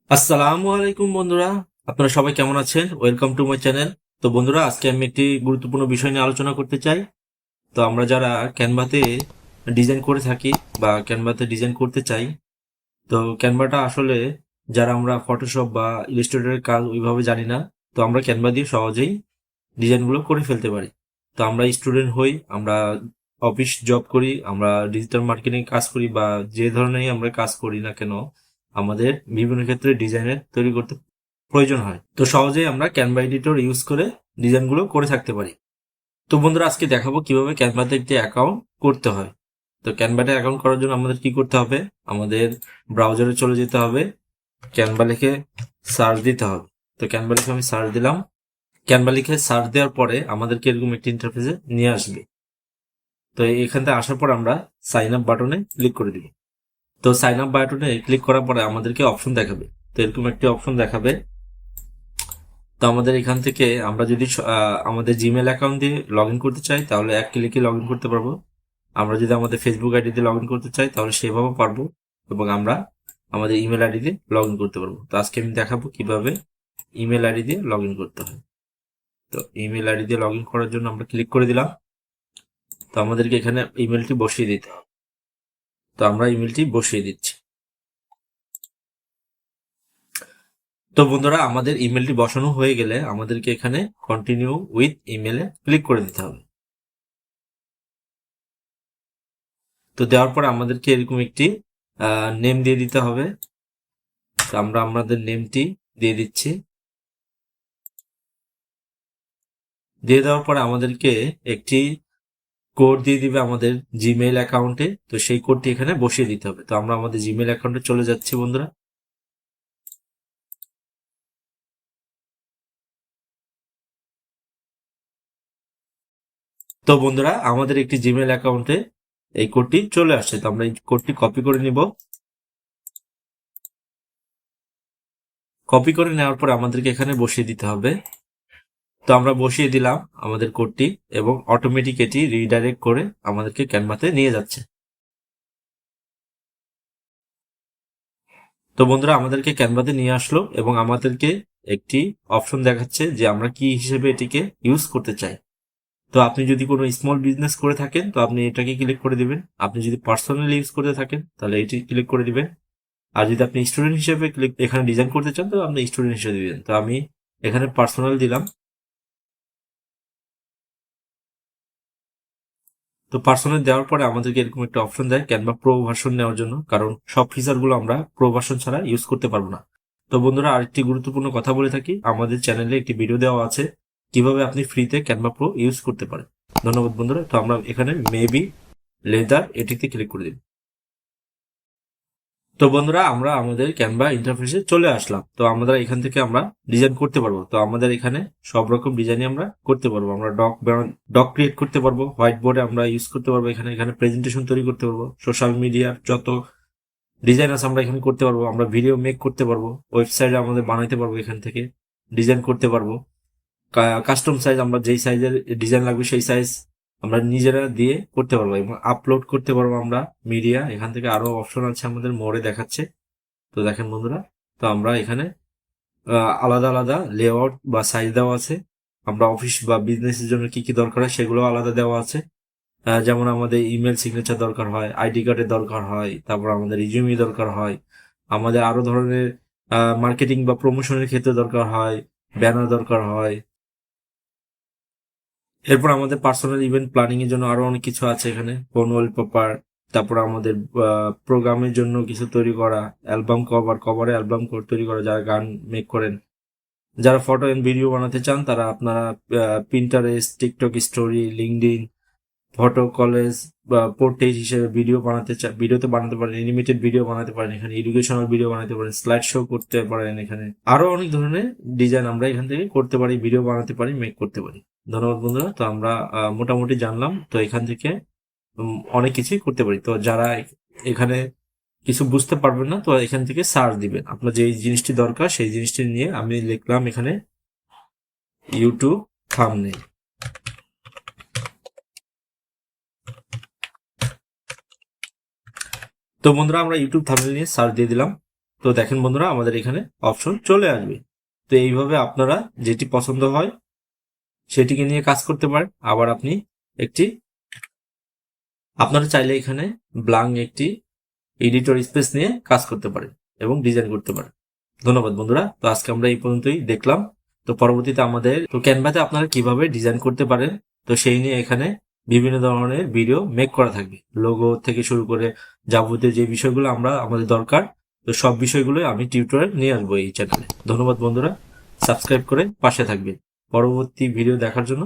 আসসালামু আলাইকুম বন্ধুরা, আপনারা সবাই কেমন আছেন? Welcome to my channel. তো বন্ধুরা, আজকে আমি একটি গুরুত্বপূর্ণ বিষয় নিয়ে আলোচনা করতে চাই। তো আমরা যারা ক্যানভাতে ডিজাইন করে থাকি বা ক্যানভাতে ডিজাইন করতে চাই, তো ক্যানভাটা আসলে যারা আমরা ফটোশপ বা ইলাস্ট্রেটরের কাজ ওইভাবে জানি না, তো আমরা ক্যানভা দিয়ে সহজেই ডিজাইনগুলো করে ফেলতে পারি। তো আমরা স্টুডেন্ট হই, আমরা অফিস জব করি, আমরা ডিজিটাল মার্কেটিং কাজ করি বা যে ধরনেরই আমরা কাজ করি না কেন, আমাদের বিভিন্ন ক্ষেত্রে ডিজাইনের তৈরি করতে প্রয়োজন হয়। তো সহজেই আমরা ক্যানভা এডিটর ইউজ করে ডিজাইনগুলো করে থাকতে পারি। তো বন্ধুরা, আজকে দেখাবো কিভাবে ক্যানভাতে একটি অ্যাকাউন্ট করতে হয়। তো ক্যানভাতে অ্যাকাউন্ট করার জন্য আমাদের কি করতে হবে? আমাদের ব্রাউজারে চলে যেতে হবে, ক্যানভা লিখে সার্চ দিতে হবে। তো ক্যানভা লিখে আমি সার্চ দিলাম। ক্যানভা লিখে সার্চ দেওয়ার পরে আমাদেরকে এরকম একটি ইন্টারফেসে নিয়ে আসবে। তো এখান থেকে আসার পর আমরা সাইন আপ বাটনে ক্লিক করে দিব। তো সাইন আপ বাটনে ক্লিক করার পরে আমাদেরকে অপশন দেখাবে। তো এরকম একটি অপশন দেখাবে। তো আমাদের এখান থেকে আমরা যদি আমাদের জিমেল অ্যাকাউন্ট দিয়ে লগ ইন করতে চাই, তাহলে এক ক্লিকে লগ ইন করতে পারবো। আমরা যদি আমাদের ফেসবুক আইডি দিয়ে লগ ইন করতে চাই, তাহলে সেভাবেও পারবো। এবং আমরা আমাদের ইমেল আইডি দিয়ে লগ ইন করতে পারবো। তো আজকে আমি দেখাবো কিভাবে ইমেল আইডি দিয়ে লগ ইন করতে হয়। তো ইমেল আইডি দিয়ে লগ ইন করার জন্য আমরা ক্লিক করে দিলাম। তো আমাদেরকে এখানে ইমেলটি বসিয়ে দিতে হবে। তো আমরা ইমেলটি বসিয়ে দিচ্ছি। তো বন্ধুরা, আমাদের ইমেলটি বসানো হয়ে গেলে আমাদেরকে এখানে কন্টিনিউ উইথ ইমেলে ক্লিক করে দিতে হবে। তো দেওয়ার পর আমাদেরকে এরকম একটি নেম দিয়ে দিতে হবে। তো আমরা আমাদের নেমটি দিয়ে দিচ্ছি। দিয়ে দেওয়ার পরে আমাদেরকে একটি কোড দিয়ে দিবে আমাদের জিমেইল অ্যাকাউন্টে। তো সেই কোডটি এখানে বসিয়ে দিতে হবে। তো আমরা আমাদের জিমেইল অ্যাকাউন্টে চলে যাচ্ছি বন্ধুরা। তো বন্ধুরা, আমাদের একটি জিমেইল অ্যাকাউন্টে এই কোডটি চলে আসছে। তো আমরা এই কোডটি কপি করে নিব। কপি করে নেওয়ার পর আমাদেরকে এখানে বসিয়ে দিতে হবে। তো আমরা বসিয়ে দিলাম আমাদের কোডটি এবং অটোমেটিক এটি রিডাইরেক্ট করে আমাদেরকে ক্যানভাতে নিয়ে যাচ্ছে। তো বন্ধুরা, আমাদেরকে ক্যানভাতে নিয়ে আসলো এবং আমাদেরকে একটি অপশন দেখাচ্ছে যে আমরা কি হিসেবে এটিকে ইউজ করতে চাই। তো আপনি যদি কোনো স্মল বিজনেস করে থাকেন, তো আপনি এটাকে ক্লিক করে দিবেন। আপনি যদি পার্সোনালি ইউজ করতে থাকেন, তাহলে এটি ক্লিক করে দিবেন। আর যদি আপনি স্টুডেন্ট হিসেবে এখানে ডিজাইন করতে চান, তো আপনি স্টুডেন্ট হিসেবে দিবেন। তো আমি এখানে পার্সোনাল দিলাম। তো পার্সোনাল দেওয়ার পরে আমাদেরকে এরকম একটা অপশন দেয় ক্যানভা প্রো ভার্সন নেওয়ার জন্য, কারণ সব ফিচারগুলো আমরা প্রো ভার্সন ছাড়া ইউজ করতে পারবো না। তো বন্ধুরা, আরেকটি গুরুত্বপূর্ণ কথা বলে থাকি, আমাদের চ্যানেলে একটি ভিডিও দেওয়া আছে কিভাবে আপনি ফ্রিতে ক্যানভা প্রো ইউজ করতে পারেন। ধন্যবাদ বন্ধুরা। তো আমরা এখানে মেবি লেদার এটিতে ক্লিক করে দিই। তো বন্ধুরা, আমরা আমাদের ক্যানভা ইন্টারফেসে চলে আসলাম। তো আমরা এখান থেকে আমরা ডিজাইন করতে পারবো। তো আমাদের এখানে সব রকম ডিজাইনই আমরা করতে পারবো। আমরা ডক ক্রিয়েট করতে পারবো, হোয়াইট বোর্ডে আমরা ইউজ করতে পারবো। এখানে এখানে প্রেজেন্টেশন তৈরি করতে পারবো, সোশ্যাল মিডিয়ার যত ডিজাইন আছে আমরা এখানে করতে পারবো। আমরা ভিডিও মেক করতে পারবো, ওয়েবসাইটে আমাদের বানাইতে পারবো, এখান থেকে ডিজাইন করতে পারবো। কাস্টম সাইজ, আমরা যেই সাইজের ডিজাইন লাগবে সেই সাইজ আমরা নিজেরা দিয়ে করতে পারবো এবং আপলোড করতে পারবো আমরা মিডিয়া। এখান থেকে আরো অপশন আছে, আমাদের মোড়ে দেখাচ্ছে। তো দেখেন বন্ধুরা, তো আমরা এখানে আলাদা আলাদা লেআউট বা সাইজ দেওয়া আছে। আমরা অফিস বা বিজনেসের জন্য কি কি দরকার হয় সেগুলো আলাদা দেওয়া আছে। যেমন আমাদের ইমেল সিগনেচার দরকার হয়, আইডি কার্ডের দরকার হয়, তারপর আমাদের রিজিউমি দরকার হয়, আমাদের আরো ধরনের মার্কেটিং বা প্রমোশনের ক্ষেত্রে দরকার হয়, ব্যানার দরকার হয়। এরপর আমাদের পার্সোনাল ইভেন্ট প্ল্যানিং এর জন্য আরো অনেক কিছু আছে এখানে, ফোন ওয়ালপেপার। তারপর আমাদের প্রোগ্রামের জন্য কিছু তৈরি করা, অ্যালবাম কভারে অ্যালবাম তৈরি করা, যারা গান মেক করেন। যারা ফটো এন্ড ভিডিও বানাতে চান, তারা আপনারা Pinterest, TikTok story, LinkedIn, photo college বা পোর্ট্রেট হিসেবে ভিডিও বানাতে চান, ভিডিওতে বানাতে পারেন, অ্যানিমেটেড ভিডিও বানাতে পারেন, এখানে এডুকেশনাল ভিডিও বানাতে পারেন, স্লাইড শো করতে পারেন। এখানে আরো অনেক ধরনের ডিজাইন আমরা এখান থেকে করতে পারি, ভিডিও বানাতে পারি, মেক করতে পারি। ধন্যবাদ বন্ধুরা। তো আমরা মোটামুটি জানলাম। তো এখান থেকে অনেক কিছুই করতে পারি। তো যারা এখানে কিছু বুঝতে পারবেন না, তো এখান থেকে সার্চ দিবেন আপনার যে জিনিসটি দরকার, সেই জিনিসটি নিয়ে আমি লিখলাম এখানে ইউটিউব থাম্বনেল। তো বন্ধুরা, আমরা ইউটিউব থাম্বনেল নিয়ে সার্চ দিয়ে দিলাম। তো তো দেখেন বন্ধুরা, আমাদের এখানে অপশন চলে আসবে। তো এইভাবে আপনারা যেটি পছন্দ হয় সেটিকে নিয়ে কাজ করতে পারেন। আবার আপনি আপনারা চাইলে এখানে ব্ল্যাঙ্ক একটি এডিটর স্পেস নিয়ে কাজ করতে পারেন এবং ডিজাইন করতে পারেন। ধন্যবাদ বন্ধুরা। তো আজকে আমরা এই পর্যন্তই দেখলাম। তো পরবর্তীতে আমাদের ক্যানভাতে আপনারা কিভাবে ডিজাইন করতে পারেন, তো সেই নিয়ে এখানে বিভিন্ন ধরনের ভিডিও মেক করা থাকবে। লোগো থেকে শুরু করে যাবতীয় যে বিষয়গুলো আমাদের দরকার, তো সব বিষয়গুলো আমি টিউটোরিয়াল নিয়ে আসবো এই চ্যানেলে। ধন্যবাদ বন্ধুরা, সাবস্ক্রাইব করে পাশে থাকবেন পরবর্তী ভিডিও দেখার জন্য।